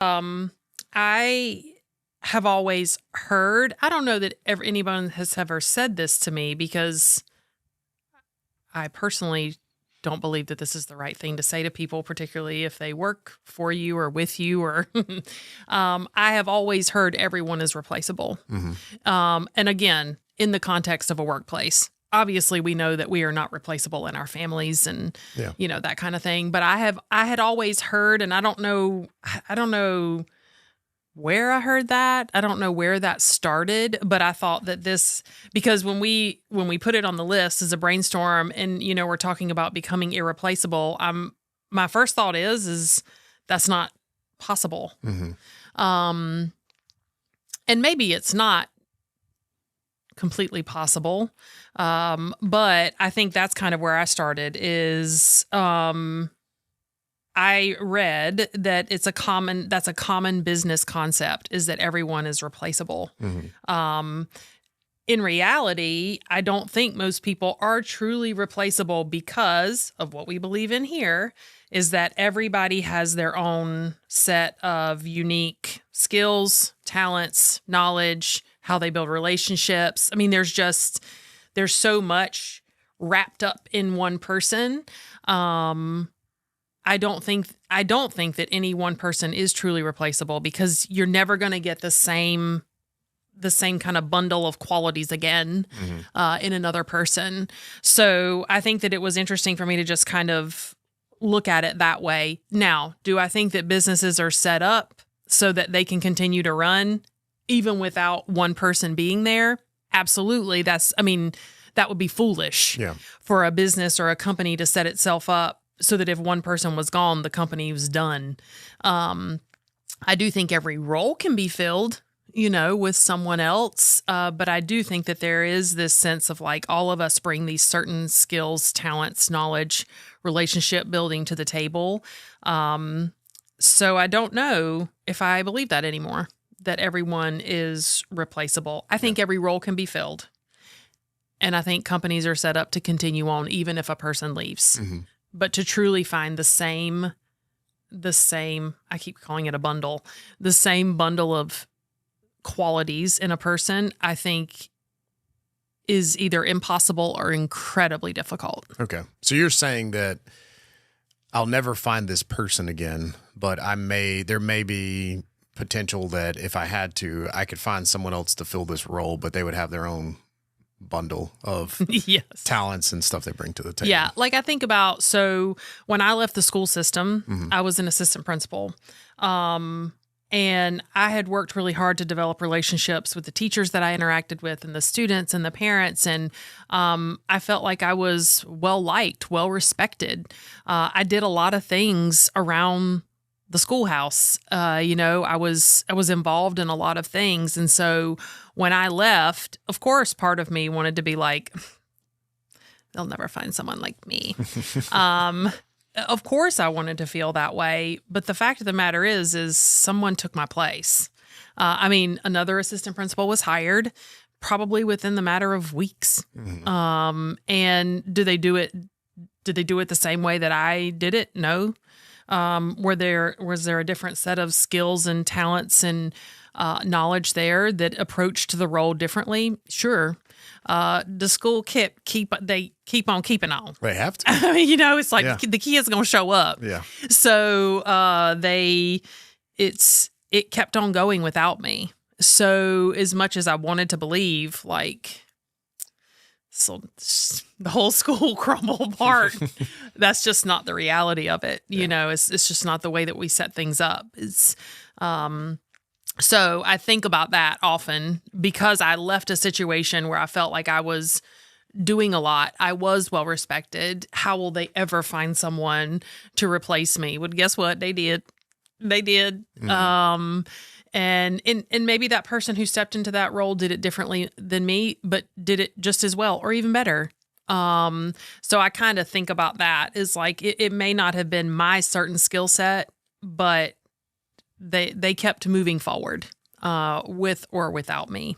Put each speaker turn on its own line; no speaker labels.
I have always heard, I don't know that anyone has ever said this to me because I personally don't believe that this is the right thing to say to people, particularly if they work for you or with you. Or I have always heard everyone is replaceable. And again, in the context of a workplace, obviously we know that we are not replaceable in our families and that kind of thing. But I had always heard, and I don't know where I heard that. I don't know where that started, but I thought that because when we put it on the list as a brainstorm and, we're talking about becoming irreplaceable, my first thought is that's not possible. And maybe it's not completely possible. But I think that's kind of where I started is, I read that that's a common business concept is that everyone is replaceable. In reality, I don't think most people are truly replaceable because of what we believe in here is that everybody has their own set of unique skills, talents, knowledge, how they build relationships. I mean, there's so much wrapped up in one person. I don't think that any one person is truly replaceable because you're never going to get the same kind of bundle of qualities again in another person. So I think that it was interesting for me to just kind of look at it that way. Now, do I think that businesses are set up so that they can continue to run even without one person being there? Absolutely. That would be foolish for a business or a company to set itself up so that if one person was gone, the company was done. I do think every role can be filled, with someone else. But I do think that there is this sense of like all of us bring these certain skills, talents, knowledge, relationship building to the table. So I don't know if I believe that anymore, that everyone is replaceable. I think every role can be filled. And I think companies are set up to continue on even if a person leaves. But to truly find the same, I keep calling it a bundle, the same bundle of qualities in a person, I think is either impossible or incredibly difficult.
Okay. So you're saying that I'll never find this person again, but there may be potential that if I had to, I could find someone else to fill this role, but they would have their own bundle of talents and stuff they bring to the table.
Yeah. Like I think about, so when I left the school system, I was an assistant principal. And I had worked really hard to develop relationships with the teachers that I interacted with and the students and the parents. And I felt like I was well-liked, well-respected. I did a lot of things around the schoolhouse. I was involved in a lot of things. And so when I left, of course, part of me wanted to be like, they'll never find someone like me. Of course I wanted to feel that way. But the fact of the matter is someone took my place. Another assistant principal was hired probably within the matter of weeks. And did they do it the same way that I did it? No. Was there a different set of skills and talents and knowledge there that approached the role differently? Sure. The school keep on keeping on.
They have to.
It's like the kid's going to show up.
Yeah.
So it kept on going without me. So as much as I wanted to believe, so the whole school crumbled apart. That's just not the reality of it. It's just not the way that we set things up. So I think about that often because I left a situation where I felt like I was doing a lot. I was well respected. How will they ever find someone to replace me? Well, guess what? They did. And maybe that person who stepped into that role did it differently than me, but did it just as well or even better. So I kind of think about that as like, it may not have been my certain skill set, but they kept moving forward, with or without me.